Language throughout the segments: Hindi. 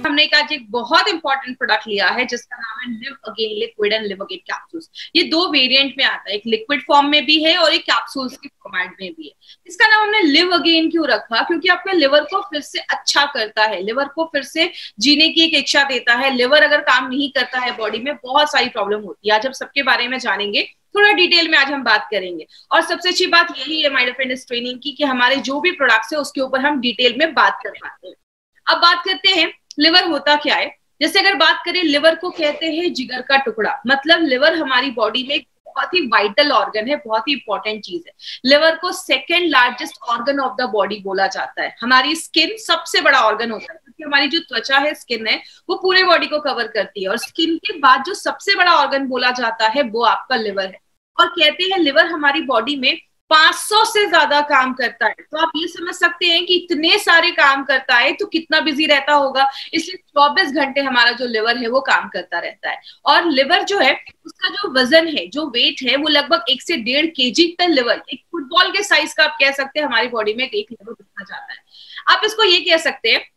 हमने आज एक बहुत इंपॉर्टेंट प्रोडक्ट लिया है जिसका नाम है live again liquid and live again capsules. ये दो वेरिएंट में आता है, एक लिक्विड फॉर्म में भी है और एक कैप्सूल्स के फॉर्मेट में भी है। इसका नाम हमने लिव अगेन क्यों रखा? क्योंकि आपके लिवर को फिर से अच्छा करता है, लिवर को फिर से जीने की एक इच्छा देता है। लिवर अगर काम नहीं करता है बॉडी में बहुत सारी प्रॉब्लम होती है। आज हम सबके बारे में जानेंगे, थोड़ा डिटेल में आज हम बात करेंगे। और सबसे अच्छी बात यही है माय डियर फ्रेंड इस ट्रेनिंग की कि हमारे जो भी प्रोडक्ट्स है उसके ऊपर हम डिटेल में बात कर पाते हैं। अब बात करते हैं लिवर होता क्या है। जैसे अगर बात करें, लिवर को कहते हैं जिगर का टुकड़ा। मतलब लिवर हमारी बॉडी में बहुत ही वाइटल ऑर्गन है, बहुत ही इंपॉर्टेंट चीज है। लिवर को second largest organ of the body बोला जाता है। हमारी स्किन सबसे बड़ा ऑर्गन होता है क्योंकि हमारी जो त्वचा है, स्किन है, वो पूरे बॉडी को कवर करती है। और स्किन के बाद जो सबसे बड़ा ऑर्गन बोला जाता है वो आपका लिवर है। और कहते हैं लिवर हमारी बॉडी में 500 से ज्यादा काम करता है। तो आप ये समझ सकते हैं कि इतने सारे काम करता है तो कितना बिजी रहता होगा। इसलिए 24 घंटे हमारा जो लिवर है वो काम करता रहता है। और लिवर जो है उसका जो वजन है, जो वेट है, वो लगभग 1 से 1.5 kg तक लिवर, एक फुटबॉल के साइज का आप कह सकते हैं हमारी बॉडी में एक लिवर दिखा जाता है। आप इसको ये कह सकते हैं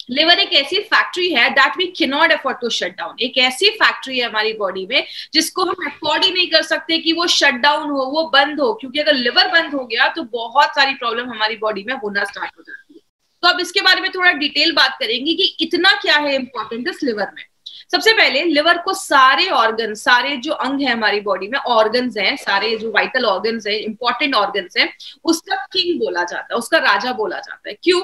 लिवर एक ऐसी फैक्ट्री है that we can not afford to shut down. एक ऐसी फैक्ट्री है हमारी बॉडी में जिसको हम अफोर्ड ही नहीं कर सकते कि वो शट डाउन हो, वो बंद हो। क्योंकि अगर लिवर बंद हो गया तो बहुत सारी प्रॉब्लम हमारी बॉडी में होना स्टार्ट हो जाती है। तो अब इसके बारे में थोड़ा डिटेल बात करेंगे कि इतना क्या है इंपॉर्टेंट इस लिवर में। सबसे पहले लिवर को सारे ऑर्गन, सारे जो अंग है हमारी बॉडी में, ऑर्गन्स हैं, सारे जो वाइटल ऑर्गन्स हैं, इंपॉर्टेंट ऑर्गन्स हैं, उसका किंग बोला जाता है, उसका राजा बोला जाता है। क्यों?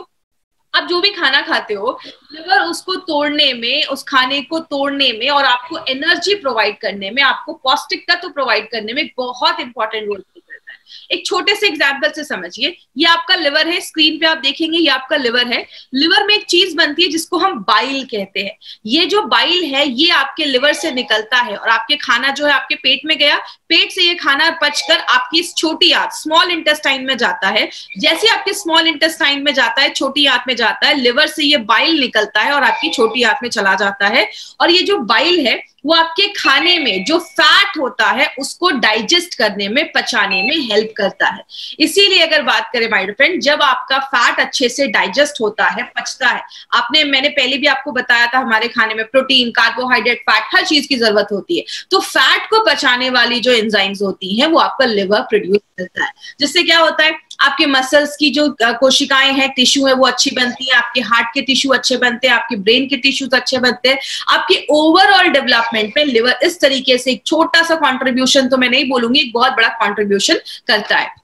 आप जो भी खाना खाते हो, लिवर उसको तोड़ने में, उस खाने को तोड़ने में और आपको एनर्जी प्रोवाइड करने में, आपको पौष्टिक तत्व प्रोवाइड करने में बहुत इंपॉर्टेंट रोल प्ले करता है। एक छोटे से एग्जांपल से समझिए। ये आपका लिवर है, स्क्रीन पे आप देखेंगे ये आपका लिवर है। लिवर में एक चीज बनती है जिसको हम बाइल कहते हैं। ये जो बाइल है ये आपके लिवर से निकलता है और आपके खाना जो है आपके पेट में गया, पेट से ये खाना पचकर आपकी छोटी आंत, स्मॉल इंटेस्टाइन में जाता है। जैसे आपके स्मॉल इंटेस्टाइन में जाता है, छोटी आंत में जाता है, लिवर से ये बाइल निकलता है और आपकी छोटी आंत में चला जाता है। और ये जो बाइल है वो आपके खाने में जो फैट होता है उसको डाइजेस्ट करने में, पचाने में हेल्प करता है। इसीलिए अगर बात करें माय डियर फ्रेंड, जब आपका फैट अच्छे से डाइजेस्ट होता है, पचता है, मैंने पहले भी आपको बताया था हमारे खाने में प्रोटीन, कार्बोहाइड्रेट, फैट, हर चीज की जरूरत होती है। तो फैट को पचाने वाली जो एंजाइम्स होती हैं वो आपका लिवर प्रोड्यूस करता है। जिससे क्या होता है, आपके मसल्स की जो कोशिकाएं हैं, टिश्यू है, वो अच्छी बनती है, आपके हार्ट के टिश्यू अच्छे बनते हैं, आपके ब्रेन के टिश्यूज अच्छे बनते हैं। आपके ओवरऑल डेवलपमेंट में लिवर इस तरीके से एक छोटा सा कंट्रीब्यूशन, तो मैं नहीं बोलूंगी, एक बहुत बड़ा कंट्रीब्यूशन करता है।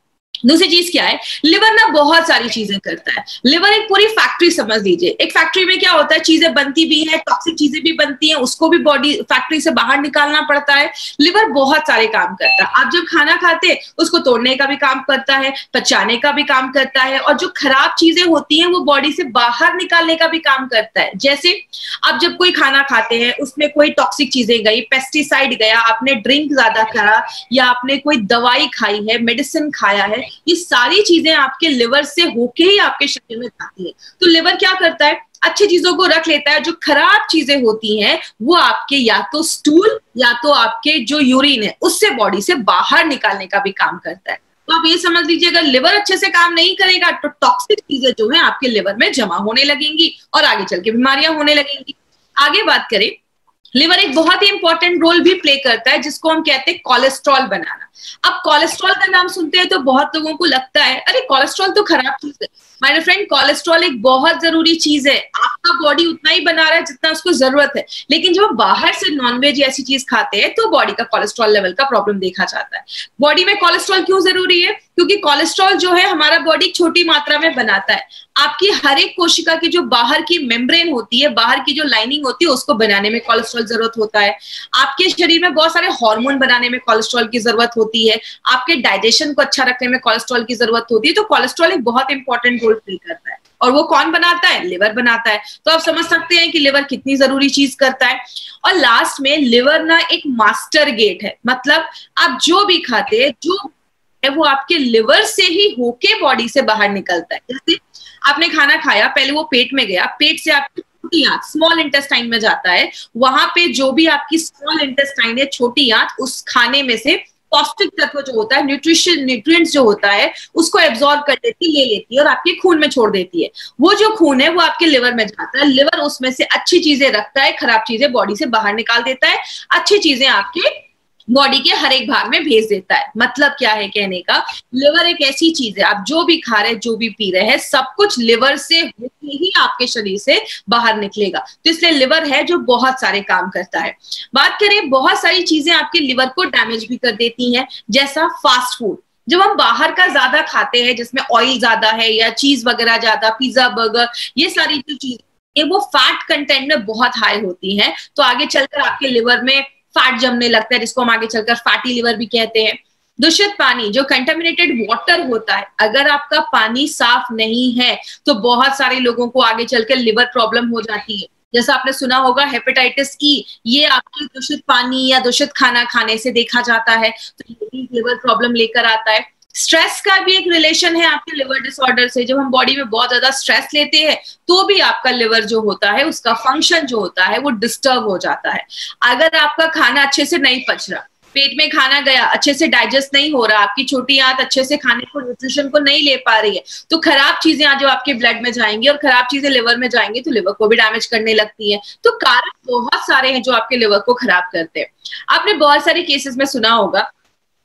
दूसरी चीज क्या है, लिवर ना बहुत सारी चीजें करता है। लिवर एक पूरी फैक्ट्री समझ लीजिए। एक फैक्ट्री में क्या होता है, चीजें बनती भी हैं, टॉक्सिक चीजें भी बनती हैं, उसको भी बॉडी फैक्ट्री से बाहर निकालना पड़ता है। लिवर बहुत सारे काम करता है। आप जब खाना खाते हैं उसको तोड़ने का भी काम करता है, पचाने का भी काम करता है, और जो खराब चीजें होती हैं वो बॉडी से बाहर निकालने का भी काम करता है। जैसे आप जब कोई खाना खाते हैं उसमें कोई टॉक्सिक चीजें गई, पेस्टिसाइड गया, आपने ड्रिंक ज्यादा करा या आपने कोई दवाई खाई है, मेडिसिन खाया है, ये सारी चीजें आपके लिवर से होके ही आपके शरीर में जाती है। तो लिवर क्या करता है, अच्छी चीजों को रख लेता है, जो खराब चीजें होती हैं वो आपके या तो स्टूल या तो आपके जो यूरिन है उससे बॉडी से बाहर निकालने का भी काम करता है। तो आप ये समझ लीजिए अगर लिवर अच्छे से काम नहीं करेगा तो टॉक्सिक चीजें जो है आपके लिवर में जमा होने लगेंगी और आगे चल के बीमारियां होने लगेंगी। आगे बात करें, लिवर एक बहुत ही इंपॉर्टेंट रोल भी प्ले करता है जिसको हम कहते हैं कोलेस्ट्रॉल बनाना। अब कोलेस्ट्रॉल का नाम सुनते हैं तो बहुत लोगों को लगता है अरे कोलेस्ट्रॉल तो खराब चीज है। माय डियर फ्रेंड, कोलेस्ट्रॉल एक बहुत जरूरी चीज है। आपका बॉडी उतना ही बना रहा है जितना उसको जरूरत है, लेकिन जब हम बाहर से नॉनवेज ऐसी चीज खाते हैं तो बॉडी का कोलेस्ट्रॉल लेवल का प्रॉब्लम देखा जाता है। बॉडी में कोलेस्ट्रॉल क्यों जरूरी है? क्योंकि कोलेस्ट्रॉल जो है हमारा बॉडी छोटी मात्रा में बनाता है। आपकी हर एक कोशिका की जो बाहर की मेम्ब्रेन होती है, बाहर की जो लाइनिंग होती है, उसको बनाने में कोलेस्ट्रॉल जरूरत होता है। आपके शरीर में बहुत सारे हार्मोन बनाने में कोलेस्ट्रॉल की जरूरत होती है। आपके डाइजेशन को अच्छा रखने में कोलेस्ट्रॉल की जरूरत होती है। तो कोलेस्ट्रॉल एक बहुत इंपॉर्टेंट रोल प्ले करता है। और वो कौन बनाता है? लिवर बनाता है। तो आप समझ सकते हैं कि लिवर कितनी जरूरी चीज करता है। और लास्ट में लिवर ना एक मास्टर गेट है। मतलब आप जो भी खाते हैं, जो वो आपके लिवर से ही होके बॉडी से बाहर निकलता है। जैसे आपने खाना खाया, पहले वो पेट में गया, पेट से आपकी छोटी आंत, स्मॉल इंटेस्टाइन में जाता है। वहां पे जो भी आपकी स्मॉल इंटेस्टाइन है, छोटी आंत, उस खाने में से पौष्टिक तत्व जो होता है, न्यूट्रिएंट्स जो होता है, उसको एब्जॉर्ब कर लेती, ले लेती है और आपके खून में छोड़ देती है। वो जो खून है वो आपके लिवर में जाता है, लिवर उसमें से अच्छी चीजें रखता है, खराब चीजें बॉडी से बाहर निकाल देता है, अच्छी चीजें आपके बॉडी के हर एक भाग में भेज देता है। मतलब क्या है कहने का, लिवर एक ऐसी चीज है, आप जो भी खा रहे हैं, जो भी पी रहे हैं, सब कुछ लिवर से होके ही आपके शरीर से बाहर निकलेगा। तो इसलिए लिवर है जो बहुत सारे काम करता है। बात करें, बहुत सारी चीजें आपके लिवर को डैमेज भी कर देती हैं, जैसा फास्ट फूड। जब हम बाहर का ज्यादा खाते हैं, जिसमें ऑयल ज्यादा है या चीज वगैरह ज्यादा, पिज्जा, बर्गर, ये सारी जो चीजें वो फैट कंटेंट में बहुत हाई होती हैं, तो आगे चलकर आपके लिवर में फैट जमने लगता है, जिसको हम आगे चलकर फैटी लिवर भी कहते हैं। दूषित पानी, जो कंटेमिनेटेड वाटर होता है, अगर आपका पानी साफ नहीं है तो बहुत सारे लोगों को आगे चलकर लिवर प्रॉब्लम हो जाती है। जैसा आपने सुना होगा हेपेटाइटिस ई, ये आपके दूषित पानी या दूषित खाना खाने से देखा जाता है, तो ये भी लिवर प्रॉब्लम लेकर आता है। स्ट्रेस का भी एक रिलेशन है आपके लिवर डिसऑर्डर से। जब हम बॉडी में बहुत ज्यादा स्ट्रेस लेते हैं तो भी आपका लिवर जो होता है, उसका फंक्शन जो होता है वो डिस्टर्ब हो जाता है। अगर आपका खाना अच्छे से नहीं पच रहा, पेट में खाना गया, अच्छे से डाइजेस्ट नहीं हो रहा, आपकी छोटी आंत अच्छे से खाने को, न्यूट्रिशन को नहीं ले पा रही है, तो खराब चीजें आज जो आपके ब्लड में जाएंगी और खराब चीजें लिवर में जाएंगी तो लिवर को भी डैमेज करने लगती है। तो कारण बहुत सारे हैं जो आपके लिवर को खराब करते हैं। आपने बहुत सारे केसेस में सुना होगा,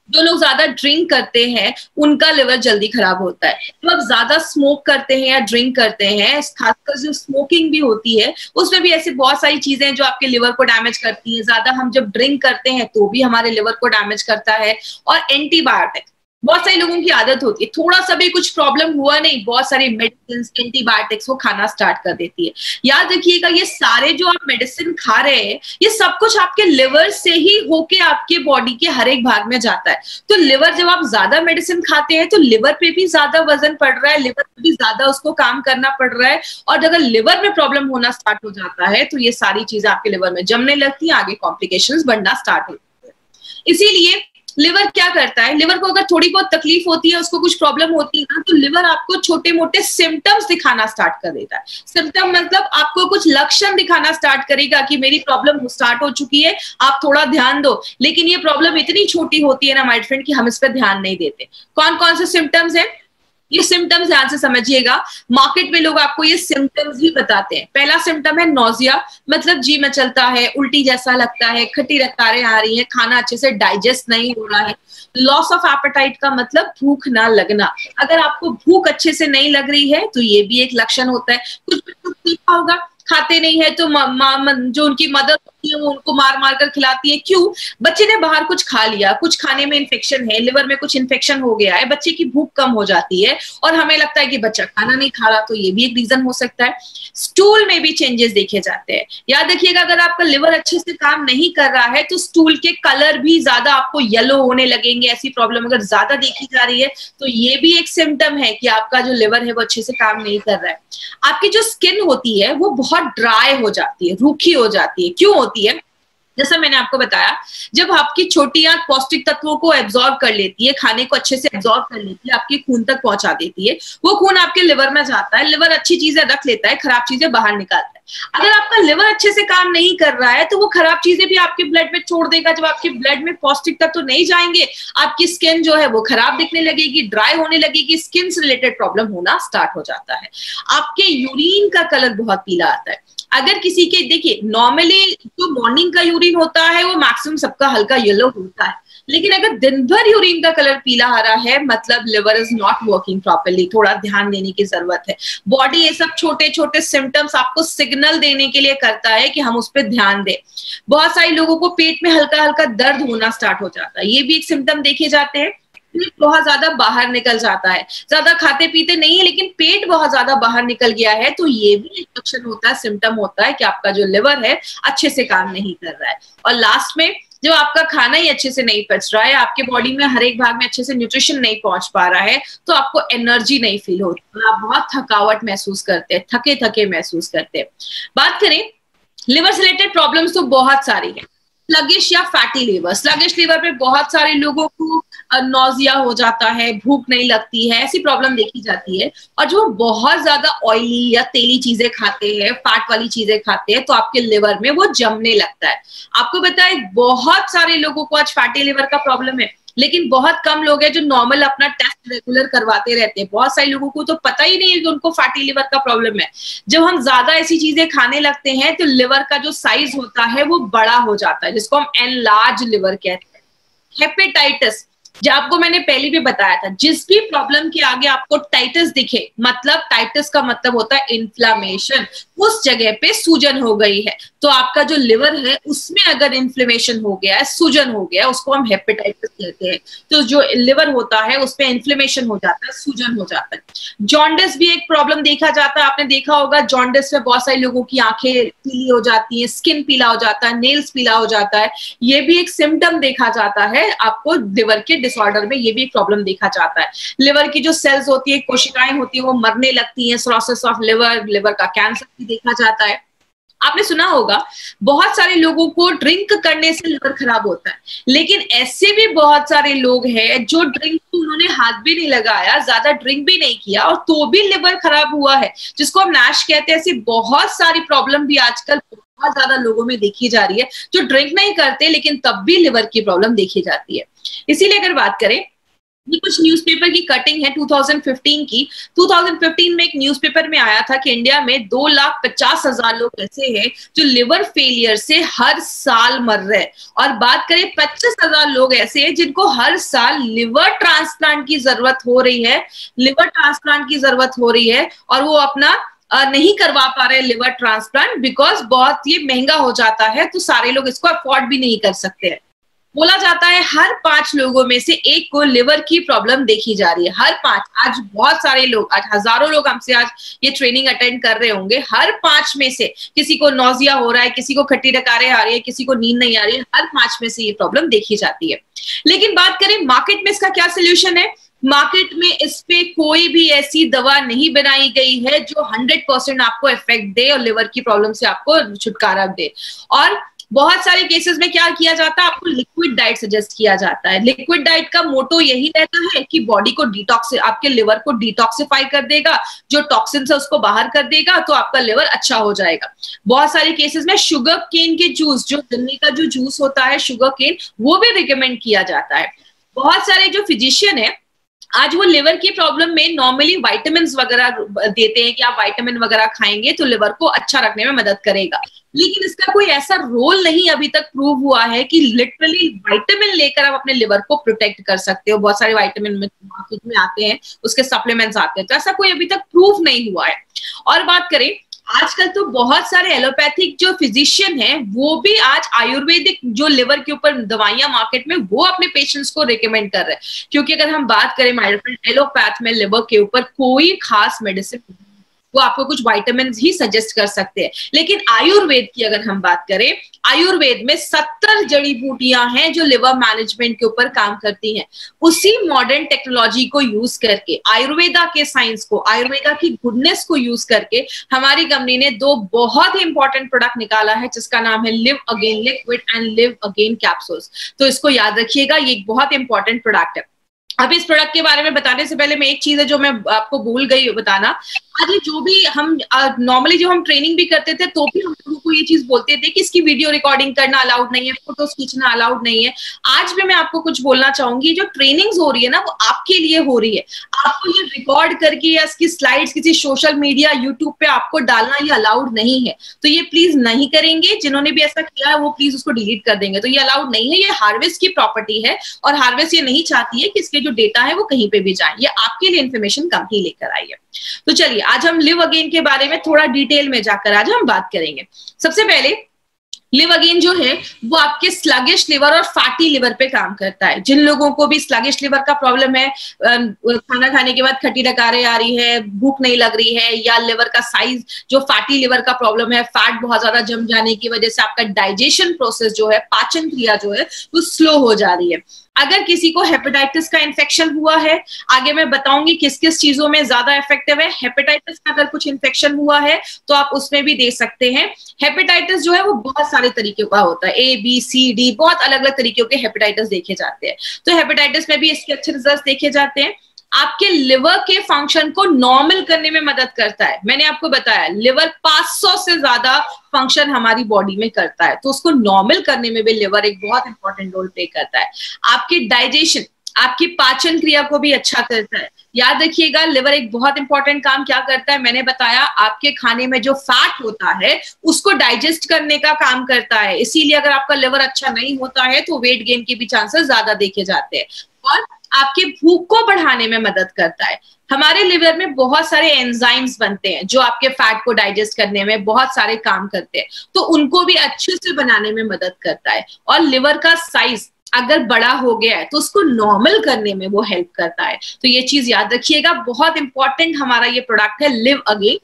जो लोग ज्यादा ड्रिंक करते हैं उनका लिवर जल्दी खराब होता है। जो आप ज्यादा स्मोक करते हैं या ड्रिंक करते हैं, खासकर जो स्मोकिंग भी होती है, उसमें भी ऐसी बहुत सारी चीजें हैं जो आपके लिवर को डैमेज करती हैं। ज्यादा हम जब ड्रिंक करते हैं तो भी हमारे लिवर को डैमेज करता है। और एंटीबायोटिक, बहुत सारे लोगों की आदत होती है, थोड़ा सा भी कुछ प्रॉब्लम हुआ नहीं, बहुत सारी मेडिसिन, एंटीबायोटिक्स वो खाना स्टार्ट कर देती है। याद रखिएगा, ये सारे जो आप मेडिसिन खा रहे हैं, ये सब कुछ आपके लिवर से ही होके आपके बॉडी के हर एक भाग में जाता है। तो लिवर, जब आप ज्यादा मेडिसिन खाते हैं तो लिवर पे भी ज्यादा वजन पड़ रहा है, लिवर पे भी ज्यादा उसको काम करना पड़ रहा है। और अगर लिवर में प्रॉब्लम होना स्टार्ट हो जाता है तो ये सारी चीजें आपके लिवर में जमने लगती है, आगे कॉम्प्लिकेशंस बढ़ना स्टार्ट होती है। इसीलिए लिवर क्या करता है, लिवर को अगर थोड़ी बहुत तकलीफ होती है, उसको कुछ प्रॉब्लम होती है ना, तो लिवर आपको छोटे मोटे सिम्टम्स दिखाना स्टार्ट कर देता है। सिम्टम मतलब आपको कुछ लक्षण दिखाना स्टार्ट करेगा कि मेरी प्रॉब्लम स्टार्ट हो चुकी है, आप थोड़ा ध्यान दो। लेकिन ये प्रॉब्लम इतनी छोटी होती है ना माय फ्रेंड, कि हम इस पर ध्यान नहीं देते। कौन कौन से सिम्टम्स हैं, ये सिम्टम्स ध्यान से समझिएगा। मार्केट में लोग आपको ये सिम्टम्स ही बताते हैं। पहला सिम्टम है नोजिया, मतलब जी मचलता है, उल्टी जैसा लगता है, खट्टी रकारें आ रही हैं, खाना अच्छे से डाइजेस्ट नहीं हो रहा है। लॉस ऑफ एपेटाइट का मतलब भूख ना लगना। अगर आपको भूख अच्छे से नहीं लग रही है तो ये भी एक लक्षण होता है। कुछ बच्चों को देखा होगा, खाते नहीं है तो जो उनकी मदर होती है वो उनको मार मार कर खिलाती है। क्यों? बच्चे ने बाहर कुछ खा लिया, कुछ खाने में इन्फेक्शन है, लिवर में कुछ इन्फेक्शन हो गया है, बच्चे की भूख कम हो जाती है और हमें लगता है कि बच्चा खाना नहीं खा रहा, तो ये भी एक रीजन हो सकता है। स्टूल में भी चेंजेस देखे जाते हैं। याद रखिएगा, अगर आपका लिवर अच्छे से काम नहीं कर रहा है तो स्टूल के कलर भी ज्यादा आपको येलो होने लगेंगे। ऐसी प्रॉब्लम अगर ज्यादा देखी जा रही है तो ये भी एक सिम्टम है कि आपका जो लिवर है वो अच्छे से काम नहीं कर रहा है। आपकी जो स्किन होती है वो बहुत ड्राई हो जाती है, रूखी हो जाती है। क्यों होती है? जैसा मैंने आपको बताया, जब आपकी छोटी आंत पौष्टिक तत्वों को एब्जॉर्ब कर लेती है, खाने को अच्छे से एब्जॉर्ब कर लेती है, आपके खून तक पहुंचा देती है, वो खून आपके लिवर में जाता है, लिवर अच्छी चीजें रख लेता है, खराब चीजें बाहर निकालता है। अगर आपका लिवर अच्छे से काम नहीं कर रहा है तो वो खराब चीजें भी आपके ब्लड में छोड़ देगा। जब आपके ब्लड में पौष्टिक तत्व नहीं जाएंगे, आपकी स्किन जो है वो खराब दिखने लगेगी, ड्राई होने लगेगी, स्किन से रिलेटेड प्रॉब्लम होना स्टार्ट हो जाता है। आपके यूरिन का कलर बहुत पीला आता है। अगर किसी के, देखिए नॉर्मली जो मॉर्निंग का यूरिन होता है वो मैक्सिमम सबका हल्का येलो होता है, लेकिन अगर दिन भर यूरिन का कलर पीला आ रहा है मतलब liver is not working properly, थोड़ा ध्यान देने की जरूरत है। बॉडी ये सब छोटे छोटे सिम्टम्स आपको सिग्नल देने के लिए करता है कि हम उस पर ध्यान दें। बहुत सारे लोगों को पेट में हल्का हल्का दर्द होना स्टार्ट हो जाता है, ये भी एक सिम्टम देखे जाते हैं। पेट बहुत ज्यादा बाहर निकल जाता है, ज्यादा खाते पीते नहीं है लेकिन पेट बहुत ज्यादा बाहर निकल गया है, तो ये भी एक लक्षण होता है, सिम्टम होता है कि आपका जो लिवर है अच्छे से काम नहीं कर रहा है। और लास्ट में, जो आपका खाना ही अच्छे से नहीं पच रहा है, आपके बॉडी में हर एक भाग में अच्छे से न्यूट्रिशन नहीं पहुंच पा रहा है, तो आपको एनर्जी नहीं फील होती, आप बहुत थकावट महसूस करते हैं, थके थके महसूस करते हैं। बात करें लिवर से रिलेटेड प्रॉब्लम्स तो बहुत सारी है। स्लगिश या फैटी लिवर, स्लगिश लिवर पे बहुत सारे लोगों को नोजिया हो जाता है, भूख नहीं लगती है, ऐसी प्रॉब्लम देखी जाती है। और जो बहुत ज्यादा ऑयली या तेली चीजें खाते हैं, फैट वाली चीजें खाते हैं, तो आपके लिवर में वो जमने लगता है। आपको बताएं, बहुत सारे लोगों को आज फैटी लिवर का प्रॉब्लम है। लेकिन बहुत कम लोग हैं जो नॉर्मल अपना टेस्ट रेगुलर करवाते रहते हैं। बहुत सारे लोगों को तो पता ही नहीं है कि उनको फैटी लिवर का प्रॉब्लम है। जब हम ज्यादा ऐसी चीजें खाने लगते हैं तो लिवर का जो साइज होता है वो बड़ा हो जाता है, जिसको हम एनलार्ज लिवर कहते हैं। हेपेटाइटिस, जो आपको मैंने पहले भी बताया था, जिस भी प्रॉब्लम के आगे आपको टाइटिस दिखे, मतलब टाइटिस का मतलब होता है इन्फ्लामेशन, उस जगह पे सूजन हो गई है, तो आपका जो लिवर है उसमें अगर इन्फ्लेमेशन हो गया है, सूजन हो गया है, उसको हम हेपेटाइटिस कहते हैं। तो जो लिवर होता है उसमें इन्फ्लेमेशन हो जाता है, सूजन हो जाता है। जॉन्डिस भी एक प्रॉब्लम देखा जाता है, आपने देखा होगा जॉन्डिस में बहुत सारे लोगों की आंखें पीली हो जाती है, स्किन पीला हो जाता है, नेल्स पीला हो जाता है। ये भी एक सिम्टम देखा जाता है आपको लिवर के डिसऑर्डर में, ये भी एक प्रॉब्लम देखा जाता है। लिवर की जो सेल्स होती है, कोशिकाएं होती है, वो मरने लगती हैं, सिरोसिस ऑफ लिवर, लिवर का कैंसर भी देखा जाता है। आपने सुना होगा बहुत सारे लोगों को ड्रिंक करने से लिवर खराब होता है, लेकिन ऐसे भी बहुत सारे लोग हैं जो ड्रिंक को उन्होंने हाथ भी नहीं लगाया, ज्यादा ड्रिंक भी नहीं किया, और तो भी लिवर खराब हुआ है, जिसको हम नैश कहते हैं। ऐसी बहुत सारी प्रॉब्लम भी आजकल बहुत ज्यादा लोगों में देखी जा रही है, जो ड्रिंक नहीं करते लेकिन तब भी लिवर की प्रॉब्लम देखी जाती है। इसीलिए अगर बात करें, ये कुछ न्यूज़पेपर की कटिंग है 2015 की। 2015 में एक न्यूज़पेपर में आया था कि इंडिया में 2,50,000 लोग ऐसे हैं जो लिवर फेलियर से हर साल मर रहे हैं, और बात करें 25,000 लोग ऐसे हैं जिनको हर साल लिवर ट्रांसप्लांट की जरूरत हो रही है, लिवर ट्रांसप्लांट की जरूरत हो रही है, और वो अपना नहीं करवा पा रहे लिवर ट्रांसप्लांट, बिकॉज बहुत ये महंगा हो जाता है, तो सारे लोग इसको अफोर्ड भी नहीं कर सकते हैं। बोला जाता है हर 5 लोगों में से एक को लिवर की प्रॉब्लम देखी जा रही है, हर 5। आज बहुत सारे लोग, आज हजारों लोग हमसे आज ये ट्रेनिंग अटेंड कर रहे होंगे, हर 5 में से किसी को नौजिया हो रहा है, किसी को खट्टी डकारें आ रही है, किसी को नींद नहीं आ रही है, हर 5 में से ये प्रॉब्लम देखी जाती है। लेकिन बात करें मार्केट में इसका क्या सोल्यूशन है, मार्केट में इस पे कोई भी ऐसी दवा नहीं बनाई गई है जो 100% आपको इफेक्ट दे और लिवर की प्रॉब्लम से आपको छुटकारा दे। और बहुत सारे केसेस में क्या किया जाता है, आपको लिक्विड डाइट सजेस्ट किया जाता है। लिक्विड डाइट का मोटो यही रहता है कि बॉडी को डिटॉक्स, आपके लिवर को डिटॉक्सिफाई कर देगा, जो टॉक्सिन है उसको बाहर कर देगा, तो आपका लिवर अच्छा हो जाएगा। बहुत सारे केसेस में शुगर केन के जूस, जो गन्ने का जो जूस होता है शुगर केन, वो भी रिकमेंड किया जाता है। बहुत सारे जो फिजिशियन है आज वो लिवर की प्रॉब्लम में नॉर्मली विटामिन वगैरह देते हैं कि आप विटामिन वगैरह खाएंगे तो लिवर को अच्छा रखने में मदद करेगा, लेकिन इसका कोई ऐसा रोल नहीं अभी तक प्रूव हुआ है कि लिटरली विटामिन लेकर आप अपने लिवर को प्रोटेक्ट कर सकते हो। बहुत सारे विटामिन मार्केट में आते हैं, उसके सप्लीमेंट्स आते हैं, तो ऐसा कोई अभी तक प्रूव नहीं हुआ है। और बात करें, आजकल तो बहुत सारे एलोपैथिक जो फिजिशियन हैं वो भी आज आयुर्वेदिक जो लिवर के ऊपर दवाइयां मार्केट में वो अपने पेशेंट्स को रिकमेंड कर रहे हैं, क्योंकि अगर हम बात करें माय फ्रेंड, एलोपैथ में लिवर के ऊपर कोई खास मेडिसिन, वो आपको कुछ विटामिन ही सजेस्ट कर सकते हैं। लेकिन आयुर्वेद की अगर हम बात करें, आयुर्वेद में 70 जड़ी बूटियां हैं जो लिवर मैनेजमेंट के ऊपर काम करती हैं। उसी मॉडर्न टेक्नोलॉजी को यूज करके, आयुर्वेदा के साइंस को, आयुर्वेदा की गुडनेस को यूज करके हमारी कंपनी ने 2 बहुत ही इंपॉर्टेंट प्रोडक्ट निकाला है, जिसका नाम है live again liquid and live again capsules. तो इसको याद रखिएगा, ये एक बहुत इंपॉर्टेंट प्रोडक्ट है। अब इस प्रोडक्ट के बारे में बताने से पहले मैं एक चीज है जो मैं आपको भूल गई बताना। आज जो भी हम नॉर्मली जो हम ट्रेनिंग भी करते थे तो भी हम लोगों को ये चीज बोलते थे कि इसकी वीडियो रिकॉर्डिंग करना अलाउड नहीं है, फोटोज खींचना अलाउड नहीं है। आज भी मैं आपको कुछ बोलना चाहूंगी, जो ट्रेनिंग्स हो रही है ना वो आपके लिए हो रही है। आपको ये रिकॉर्ड करके या इसकी स्लाइड्स किसी सोशल मीडिया यूट्यूब पे आपको डालना ये अलाउड नहीं है, तो ये प्लीज नहीं करेंगे। जिन्होंने भी ऐसा किया है वो प्लीज उसको डिलीट कर देंगे। तो ये अलाउड नहीं है, ये हार्वेस्ट की प्रॉपर्टी है और हार्वेस्ट ये नहीं चाहती है कि इसके जो डेटा है वो कहीं पे भी जाए। ये आपके लिए इन्फॉर्मेशन कंपनी लेकर आई है। तो चलिए आज हम लिव अगेन के बारे में थोड़ा डिटेल में जाकर आज हम बात करेंगे। सबसे पहले लिव अगेन जो है वो आपके स्लगिश लिवर और फैटी लिवर पे काम करता है। जिन लोगों को भी स्लगिश लिवर का प्रॉब्लम है, खाना खाने के बाद खट्टी डकारें आ रही है, भूख नहीं लग रही है, या लिवर का साइज जो फैटी लिवर का प्रॉब्लम है, फैट बहुत ज्यादा जम जाने की वजह से आपका डाइजेशन प्रोसेस जो है, पाचन क्रिया जो है वो स्लो हो जा रही है। अगर किसी को हेपेटाइटिस का इन्फेक्शन हुआ है, आगे मैं बताऊंगी किस किस चीजों में ज्यादा इफेक्टिव है। हेपेटाइटिस का अगर कुछ इन्फेक्शन हुआ है तो आप उसमें भी दे सकते हैं। हेपेटाइटिस जो है वो बहुत सारे तरीके का होता है, ABCD, बहुत अलग अलग तरीके के हेपेटाइटिस देखे जाते हैं। तो हेपेटाइटिस में भी इसके अच्छे रिजल्ट देखे जाते हैं। आपके लिवर के फंक्शन को नॉर्मल करने में मदद करता है। मैंने आपको बताया लिवर 500 से ज्यादा फंक्शन हमारी बॉडी में करता है, तो उसको नॉर्मल करने में भी लिवर एक बहुत इंपॉर्टेंट रोल प्ले करता है। आपकी डाइजेशन, आपकी पाचन क्रिया को भी अच्छा करता है। याद रखिएगा लिवर एक बहुत इंपॉर्टेंट काम क्या करता है, मैंने बताया आपके खाने में जो फैट होता है उसको डाइजेस्ट करने का काम करता है। इसीलिए अगर आपका लिवर अच्छा नहीं होता है तो वेट गेन के भी चांसेस ज्यादा देखे जाते हैं। और आपके भूख को बढ़ाने में मदद करता है। हमारे लिवर में बहुत सारे एंजाइम्स बनते हैं जो आपके फैट को डाइजेस्ट करने में बहुत सारे काम करते हैं, तो उनको भी अच्छे से बनाने में मदद करता है। और लिवर का साइज अगर बड़ा हो गया है तो उसको नॉर्मल करने में वो हेल्प करता है। तो ये चीज याद रखिएगा, बहुत इंपॉर्टेंट हमारा ये प्रोडक्ट है लिव अगेन।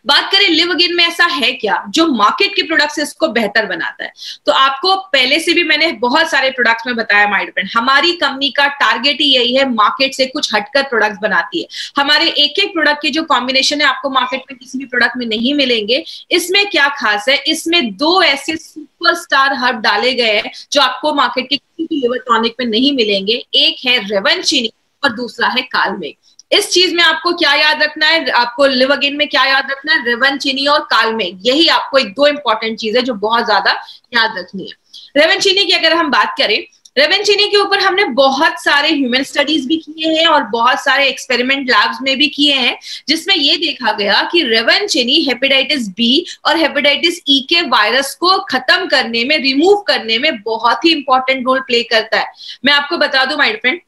बात करें लिव अगेन में ऐसा है क्या जो मार्केट के प्रोडक्ट से इसको बेहतर बनाता है। तो आपको पहले से भी मैंने बहुत सारे प्रोडक्ट्स में बताया माय डियर, हमारी कंपनी का टारगेट ही यही है, मार्केट से कुछ हटकर प्रोडक्ट्स बनाती है। हमारे एक एक प्रोडक्ट के जो कॉम्बिनेशन है आपको मार्केट में किसी भी प्रोडक्ट में नहीं मिलेंगे। इसमें क्या खास है, इसमें 2 ऐसे सुपरस्टार हर्ब डाले गए हैं जो आपको मार्केट के किसी भी लिवर टॉनिक में नहीं मिलेंगे। एक है रेवेंचिनी और दूसरा है कालमेघ। इस चीज में आपको क्या याद रखना है, आपको लिव अगेन में क्या याद रखना है, रेवेंचिनी और कालमेघ, यही आपको एक 2 इंपॉर्टेंट चीज है जो बहुत ज्यादा याद रखनी है। रेवेंचिनी की अगर हम बात करें, रेवेंचिनी के ऊपर हमने बहुत सारे ह्यूमन स्टडीज भी किए हैं और बहुत सारे एक्सपेरिमेंट लैब्स में भी किए हैं, जिसमें ये देखा गया कि रेवेंचिनी हेपेटाइटिस बी और हेपेटाइटिस ई के वायरस को खत्म करने में, रिमूव करने में बहुत ही इंपॉर्टेंट रोल प्ले करता है। मैं आपको बता दूं माय फ्रेंड,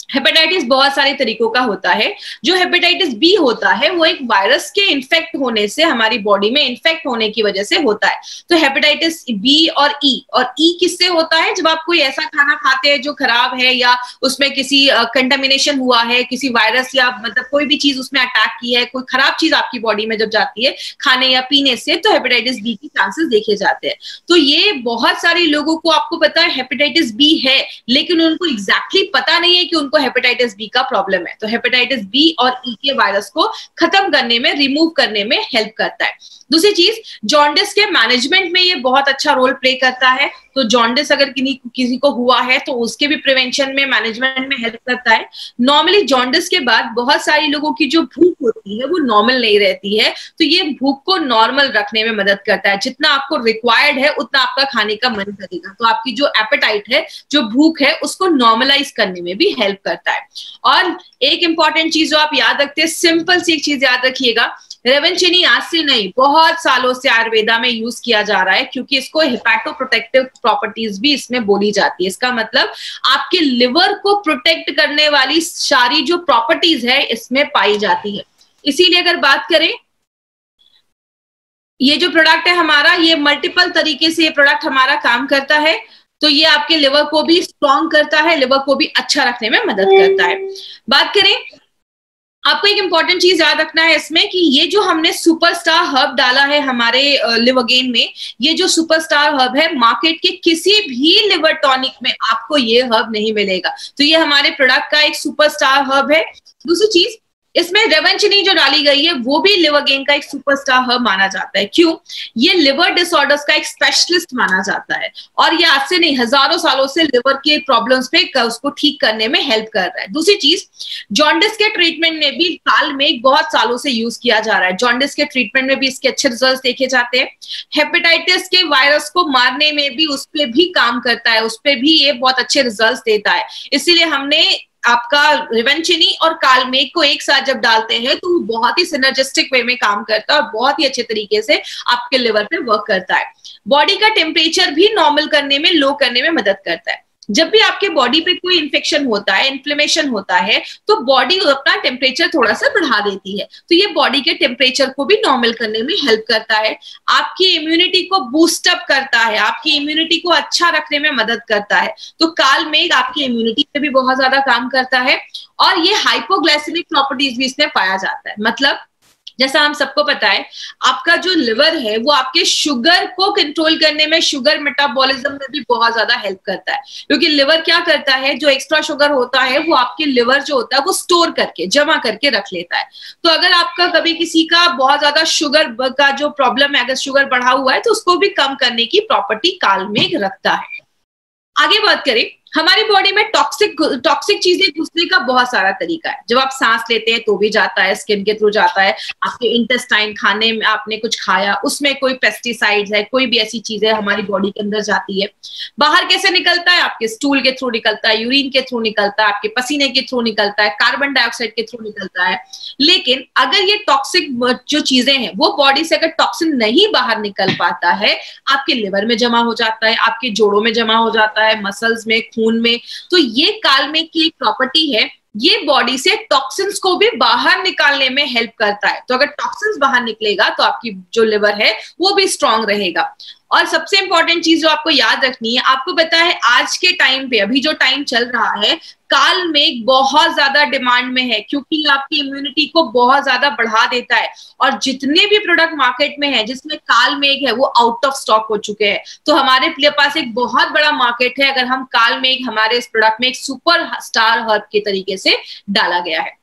हेपेटाइटिस बहुत सारे तरीकों का होता है। जो हेपेटाइटिस बी होता है वो एक वायरस के इन्फेक्ट होने से, हमारी बॉडी में इन्फेक्ट होने की वजह से होता है। तो हेपेटाइटिस बी और ई किससे होता है, जब आप कोई ऐसा खाना खाते हैं जो खराब है या उसमें किसी कंटामिनेशन हुआ है, किसी वायरस या मतलब कोई भी चीज उसमें अटैक की है, कोई खराब चीज आपकी बॉडी में जब जाती है खाने या पीने से, तो हेपेटाइटिस बी के चांसेस देखे जाते हैं। तो ये बहुत सारे लोगों को आपको पता है हेपेटाइटिस बी है, लेकिन उनको एग्जैक्टली पता नहीं है कि उनको हेपेटाइटिस बी का प्रॉब्लम है। तो हेपेटाइटिस बी और ई के वायरस को खत्म करने में, रिमूव करने में हेल्प करता है। दूसरी चीज, जॉन्डिस के मैनेजमेंट में ये बहुत अच्छा रोल प्ले करता है। तो जॉन्डिस अगर किसी को हुआ है तो उसके भी प्रिवेंशन में, मैनेजमेंट में हेल्प करता है। नॉर्मली जॉन्डिस के बाद बहुत सारे लोगों की जो भूख होती है वो नॉर्मल नहीं रहती है, तो ये भूख को नॉर्मल रखने में मदद करता है। जितना आपको रिक्वायर्ड है उतना आपका खाने का मन करेगा, तो आपकी जो एपेटाइट है, जो भूख है, उसको नॉर्मलाइज करने में भी हेल्प करता है। और एक इंपॉर्टेंट चीज जो आप याद रखते हैं, सिंपल सी एक चीज याद रखिएगा, रेवेंचिनी आज से नहीं, बहुत सालों से आयुर्वेदा में यूज किया जा रहा है, क्योंकि इसको हेपेटोप्रोटेक्टिव प्रॉपर्टीज भी इसमें बोली जाती है। इसका मतलब आपके लिवर को प्रोटेक्ट करने वाली सारी जो प्रॉपर्टीज है इसमें पाई जाती है। इसीलिए अगर बात करें, ये जो प्रोडक्ट है हमारा, ये मल्टीपल तरीके से ये प्रोडक्ट हमारा काम करता है। तो ये आपके लिवर को भी स्ट्रॉन्ग करता है, लिवर को भी अच्छा रखने में मदद करता है। बात करें, आपको एक इंपॉर्टेंट चीज याद रखना है इसमें कि ये जो हमने सुपरस्टार हर्ब डाला है हमारे लिव अगेन में, ये जो सुपरस्टार हर्ब है, मार्केट के किसी भी लिवर टॉनिक में आपको ये हर्ब नहीं मिलेगा। तो ये हमारे प्रोडक्ट का एक सुपरस्टार हर्ब है। दूसरी चीज, इसमें रेवेंचिनी जो डाली गई है वो भी लिव अगेन का एक सुपरस्टार हर्ब माना जाता है। क्यों? ये लिवर डिसऑर्डर्स का एक स्पेशलिस्ट माना जाता है और ये आज से नहीं, हजारों सालों से लिवर के प्रॉब्लम्स पे उसको ठीक करने में हेल्प कर रहा है। दूसरी चीज, जॉन्डिस के ट्रीटमेंट में भी कालमेघ बहुत सालों से यूज किया जा रहा है। जॉन्डिस के ट्रीटमेंट में भी इसके अच्छे रिजल्ट देखे जाते हैं। हेपेटाइटिस के वायरस को मारने में भी उस पर भी काम करता है, उस पर भी ये बहुत अच्छे रिजल्ट देता है। इसीलिए हमने आपका रेवेंचिनी और कालमेघ को एक साथ जब डालते हैं तो वो बहुत ही सिनर्जिस्टिक वे में काम करता है और बहुत ही अच्छे तरीके से आपके लिवर पे वर्क करता है। बॉडी का टेम्परेचर भी नॉर्मल करने में, लो करने में मदद करता है। जब भी आपके बॉडी पे कोई इन्फेक्शन होता है, इन्फ्लेमेशन होता है, तो बॉडी अपना टेम्परेचर थोड़ा सा बढ़ा देती है। तो ये बॉडी के टेम्परेचर को भी नॉर्मल करने में हेल्प करता है। आपकी इम्यूनिटी को बूस्ट अप करता है, आपकी इम्यूनिटी को अच्छा रखने में मदद करता है। तो कालमेघ आपकी इम्यूनिटी पे भी बहुत ज्यादा काम करता है और ये हाइपोग्लाइसेमिक प्रॉपर्टीज भी इसमें पाया जाता है। मतलब जैसा हम सबको पता है, आपका जो लिवर है वो आपके शुगर को कंट्रोल करने में, शुगर मेटाबॉलिज्म में भी बहुत ज्यादा हेल्प करता है। क्योंकि लिवर क्या करता है, जो एक्स्ट्रा शुगर होता है वो आपके लिवर जो होता है वो स्टोर करके, जमा करके रख लेता है। तो अगर आपका कभी किसी का बहुत ज्यादा शुगर का जो प्रॉब्लम है, अगर शुगर बढ़ा हुआ है, तो उसको भी कम करने की प्रॉपर्टी कालमेघ रखता है। आगे बात करें, हमारी बॉडी में टॉक्सिक चीजें घुसने का बहुत सारा तरीका है। जब आप सांस लेते हैं तो भी जाता है, स्किन के थ्रू जाता है, आपके इंटेस्टाइन, खाने में आपने कुछ खाया उसमें कोई पेस्टिसाइड्स है, कोई भी ऐसी चीजें हमारी बॉडी के अंदर जाती है। बाहर कैसे निकलता है? आपके स्टूल के थ्रू निकलता है, यूरिन के थ्रू निकलता है, आपके पसीने के थ्रू निकलता है, कार्बन डाइऑक्साइड के थ्रू निकलता है। लेकिन अगर ये टॉक्सिक जो चीजें हैं वो बॉडी से अगर टॉक्सिन नहीं बाहर निकल पाता है, आपके लिवर में जमा हो जाता है, आपके जोड़ों में जमा हो जाता है, मसल्स में, खून में, तो ये कालमेघ की एक प्रॉपर्टी है, ये बॉडी से टॉक्सिन्स को भी बाहर निकालने में हेल्प करता है। तो अगर टॉक्सिन्स बाहर निकलेगा तो आपकी जो लिवर है वो भी स्ट्रांग रहेगा। और सबसे इंपॉर्टेंट चीज जो आपको याद रखनी है, आपको पता है आज के टाइम पे, अभी जो टाइम चल रहा है, कालमेघ बहुत ज्यादा डिमांड में है क्योंकि आपकी इम्यूनिटी को बहुत ज्यादा बढ़ा देता है। और जितने भी प्रोडक्ट मार्केट में है जिसमें कालमेघ है वो आउट ऑफ स्टॉक हो चुके हैं। तो हमारे पास एक बहुत बड़ा मार्केट है अगर हम कालमेघ हमारे इस प्रोडक्ट में एक सुपर स्टार हर्ब के तरीके से डाला गया है।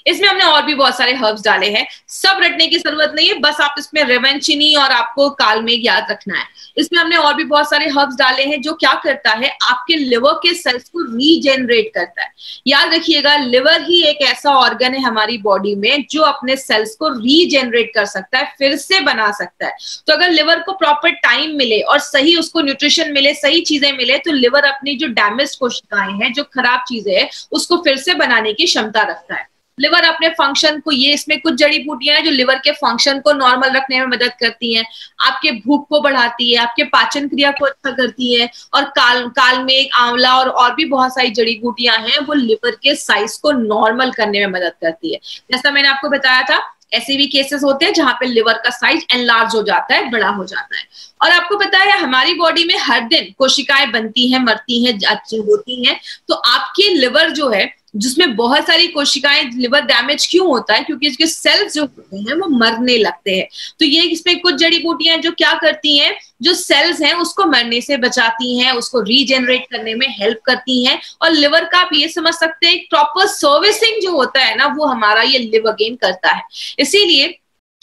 इसमें हमने और भी बहुत सारे हर्ब्स डाले हैं, सब रटने की जरूरत नहीं है, बस आप इसमें रेवेंचिनी और आपको कालमेघ याद रखना है। इसमें हमने और भी बहुत सारे हर्ब्स डाले हैं जो क्या करता है, आपके लिवर के सेल्स को रीजेनरेट करता है। याद रखिएगा, लिवर ही एक ऐसा ऑर्गन है हमारी बॉडी में जो अपने सेल्स को रीजेनरेट कर सकता है, फिर से बना सकता है। तो अगर लिवर को प्रॉपर टाइम मिले और सही उसको न्यूट्रिशन मिले, सही चीजें मिले, तो लिवर अपनी जो डैमेज कोशिकाएं हैं, जो खराब चीजें हैं, उसको फिर से बनाने की क्षमता रखता है। लिवर अपने फंक्शन को, ये इसमें कुछ जड़ी बूटियां हैं जो लिवर के फंक्शन को नॉर्मल रखने में मदद करती हैं, आपके भूख को बढ़ाती है, आपके पाचन क्रिया को अच्छा करती है। और कालमेघ, आंवला और भी बहुत सारी जड़ी बूटियां हैं वो लिवर के साइज को नॉर्मल करने में मदद करती है। जैसा मैंने आपको बताया था, ऐसे भी केसेस होते हैं जहां पे लिवर का साइज एनलार्ज हो जाता है, बड़ा हो जाता है। और आपको पता है हमारी बॉडी में हर दिन कोशिकाएं बनती हैं, मरती हैं, होती हैं। तो आपके लिवर जो है, जिसमें बहुत सारी कोशिकाएं, लिवर डैमेज क्यों होता है? क्योंकि इसके सेल्स जो होते हैं वो मरने लगते हैं। तो ये इसमें कुछ जड़ी बूटियां जो क्या करती हैं, जो सेल्स हैं उसको मरने से बचाती हैं, उसको रीजेनरेट करने में हेल्प करती हैं। और लिवर का आप ये समझ सकते हैं, प्रॉपर सर्विसिंग जो होता है ना, वो हमारा ये लिव अगेन करता है। इसीलिए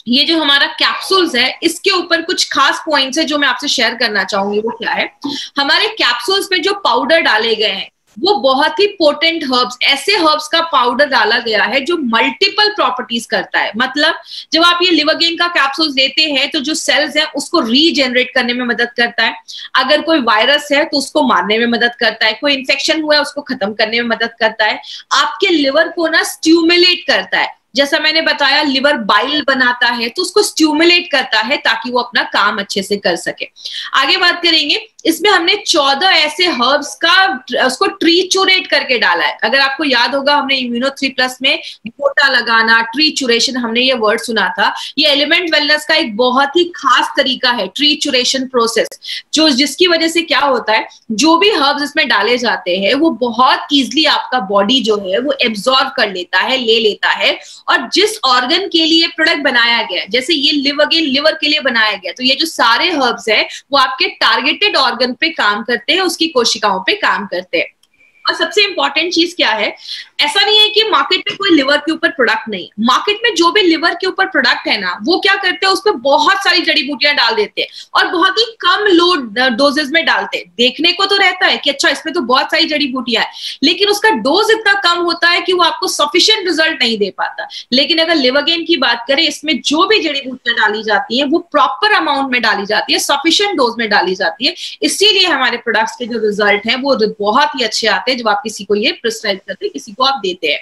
ये जो हमारा कैप्सूल्स है, इसके ऊपर कुछ खास पॉइंट्स है जो मैं आपसे शेयर करना चाहूंगी। वो क्या है, हमारे कैप्सूल्स में जो पाउडर डाले गए हैं वो बहुत ही पोटेंट हर्ब्स, ऐसे हर्ब्स का पाउडर डाला गया है जो मल्टीपल प्रॉपर्टीज करता है। मतलब जब आप ये लिव अगेन का कैप्सूल्स लेते हैं तो जो सेल्स हैं उसको रीजेनरेट करने में मदद करता है। अगर कोई वायरस है तो उसको मारने में मदद करता है, कोई इन्फेक्शन हुआ है उसको खत्म करने में मदद करता है, आपके लिवर को ना स्टिमुलेट करता है। जैसा मैंने बताया, लिवर बाइल बनाता है तो उसको स्टिमुलेट करता है ताकि वो अपना काम अच्छे से कर सके। आगे बात करेंगे, इसमें हमने 14 ऐसे हर्ब्स का उसको ट्रीचुरेट करके डाला है। अगर आपको याद होगा, हमने इम्यूनो 3+ में गोटा लगाना, ट्रीचुरेशन, हमने ये वर्ड सुना था। ये एलिमेंट वेलनेस का एक बहुत ही खास तरीका है, ट्रीचुरेशन प्रोसेस, जो जिसकी वजह से क्या होता है, जो भी हर्ब्स इसमें डाले जाते हैं वो बहुत ईजिली आपका बॉडी जो है वो एब्जॉर्ब कर लेता है, ले लेता है। और जिस ऑर्गन के लिए प्रोडक्ट बनाया गया, जैसे ये लिव अगेन लिवर के लिए बनाया गया, तो ये जो सारे हर्ब्स है वो आपके टारगेटेड ऑर्गन पे काम करते हैं, उसकी कोशिकाओं पे काम करते हैं। और सबसे इंपॉर्टेंट चीज क्या है, ऐसा नहीं है कि मार्केट में कोई लिवर के ऊपर प्रोडक्ट नहीं, मार्केट में जो भी लिवर के ऊपर प्रोडक्ट है ना, वो क्या करते हैं, उसमें बहुत सारी जड़ी बूटियां डाल देते हैं और बहुत ही कम लो डोजेस में डालते हैं। देखने को तो रहता है कि अच्छा इसमें तो बहुत सारी जड़ी बूटियां है, लेकिन उसका डोज इतना कम होता है कि वो आपको सफिशिएंट रिजल्ट नहीं दे पाता। लेकिन अगर लिव अगेन की बात करें, इसमें जो भी जड़ी बूटियां डाली जाती है वो प्रॉपर अमाउंट में डाली जाती है, सफिशिएंट डोज में डाली जाती है। इसीलिए हमारे प्रोडक्ट्स के जो रिजल्ट है वो बहुत ही अच्छे आते हैं जब आप किसी को ये प्रिस्क्राइब करते हैं, किसी को आप देते हैं।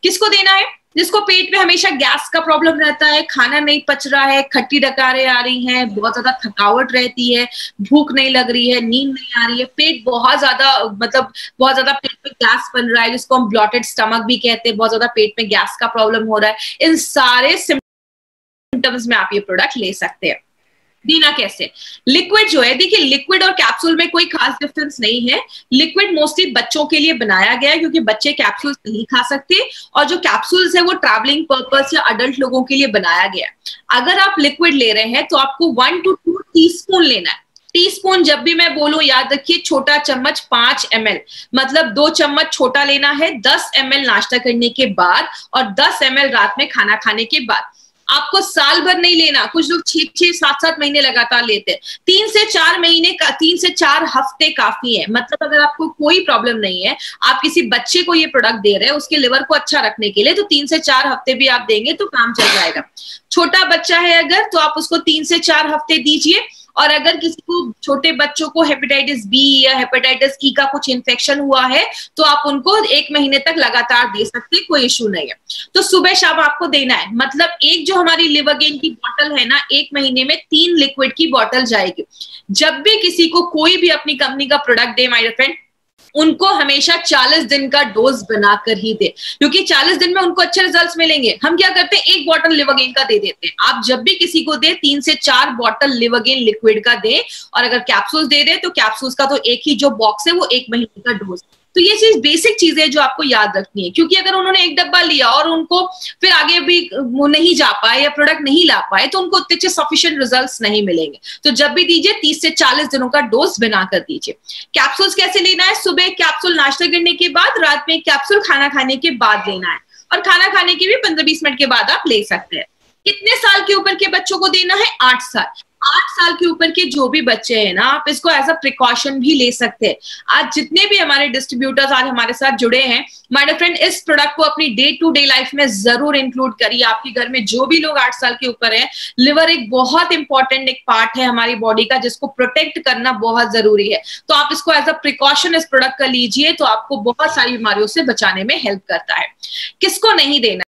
किसको देना है? जिसको पेट में हमेशा गैस का प्रॉब्लम रहता है, खाना नहीं पच रहा है, खट्टी डकारें आ रही हैं, बहुत ज्यादा थकावट रहती है, भूख नहीं लग रही है, नींद नहीं आ रही है, पेट बहुत ज्यादा, मतलब बहुत ज्यादा पेट में गैस बन रहा है, जिसको हम ब्लॉटेड स्टमक भी कहते हैं, बहुत ज्यादा पेट में गैस का प्रॉब्लम हो रहा है, इन सारे सिम्टम्स में आप ये प्रोडक्ट ले सकते हैं। देना कैसे? लिक्विड जो है, देखिए लिक्विड और कैप्सूल में कोई खास डिफरेंस नहीं है। लिक्विड मोस्टली बच्चों के लिए बनाया गया है क्योंकि बच्चे कैप्सूल्स नहीं खा सकते, और जो कैप्सूल्स है वो ट्रैवलिंग पर्पस या अडल्ट लोगों के लिए बनाया गया है। अगर आप लिक्विड ले रहे हैं तो आपको 1 to 2 टीस्पून लेना है। टीस्पून जब भी मैं बोलूं याद रखिए, छोटा चम्मच 5 ml, मतलब 2 चम्मच छोटा लेना है, 10 ml नाश्ता करने के बाद और 10 ml रात में खाना खाने के बाद। आपको साल भर नहीं लेना, कुछ लोग 6-6, 7-7 महीने लगातार लेते हैं। 3 से 4 महीने का, 3 से 4 हफ्ते काफी है। मतलब अगर आपको कोई प्रॉब्लम नहीं है, आप किसी बच्चे को ये प्रोडक्ट दे रहे हैं उसके लिवर को अच्छा रखने के लिए, तो 3 से 4 हफ्ते भी आप देंगे तो काम चल जाएगा। छोटा बच्चा है अगर, तो आप उसको 3 से 4 हफ्ते दीजिए। और अगर किसी को, छोटे बच्चों को हेपेटाइटिस बी या हेपेटाइटिस ई का कुछ इन्फेक्शन हुआ है, तो आप उनको 1 महीने तक लगातार दे सकते हैं, कोई इश्यू नहीं है। तो सुबह शाम आपको देना है। मतलब एक जो हमारी लिवरगेन की बॉटल है ना, 1 महीने में 3 लिक्विड की बॉटल जाएगी। जब भी किसी को कोई भी अपनी कंपनी का प्रोडक्ट दे माय फ्रेंड, उनको हमेशा 40 दिन का डोज बनाकर ही दे, क्योंकि 40 दिन में उनको अच्छे रिजल्ट्स मिलेंगे। हम क्या करते हैं, 1 बॉटल लिवरगेन का दे देते हैं। आप जब भी किसी को दे, 3 से 4 बॉटल लिवरगेन लिक्विड का दे। और अगर कैप्सूल दे रहे तो कैप्सूल्स का तो एक ही जो बॉक्स है वो 1 महीने का डोज। तो ये चीज बेसिक चीजें जो आपको याद रखनी है, क्योंकि अगर उन्होंने 1 डब्बा लिया और उनको फिर आगे भी वो नहीं जा पाए या प्रोडक्ट नहीं ला पाए, तो उनको उतने अच्छे सफिशिएंट रिजल्ट्स नहीं मिलेंगे। तो जब भी दीजिए 30 से 40 दिनों का डोज बनाकर दीजिए। कैप्सूल्स कैसे लेना है, सुबह कैप्सूल नाश्ता करने के बाद, रात में कैप्सूल खाना खाने के बाद लेना है। और खाना खाने के भी 15-20 मिनट के बाद आप ले सकते हैं। कितने साल के ऊपर के बच्चों को देना है, 8 साल। 8 साल के ऊपर के जो भी बच्चे हैं ना, आप इसको एज अ प्रिकॉशन भी ले सकते हैं। आज जितने भी हमारे डिस्ट्रीब्यूटर्स आज हमारे साथ जुड़े हैं, माय डियर फ्रेंड, इस प्रोडक्ट को अपनी डे टू डे लाइफ में जरूर इंक्लूड करिए। आपके घर में जो भी लोग 8 साल के ऊपर है, लिवर एक बहुत इंपॉर्टेंट एक पार्ट है हमारी बॉडी का, जिसको प्रोटेक्ट करना बहुत जरूरी है। तो आप इसको एज अ प्रिकॉशन इस प्रोडक्ट का लीजिए, तो आपको बहुत सारी बीमारियों से बचाने में हेल्प करता है। किसको नहीं देना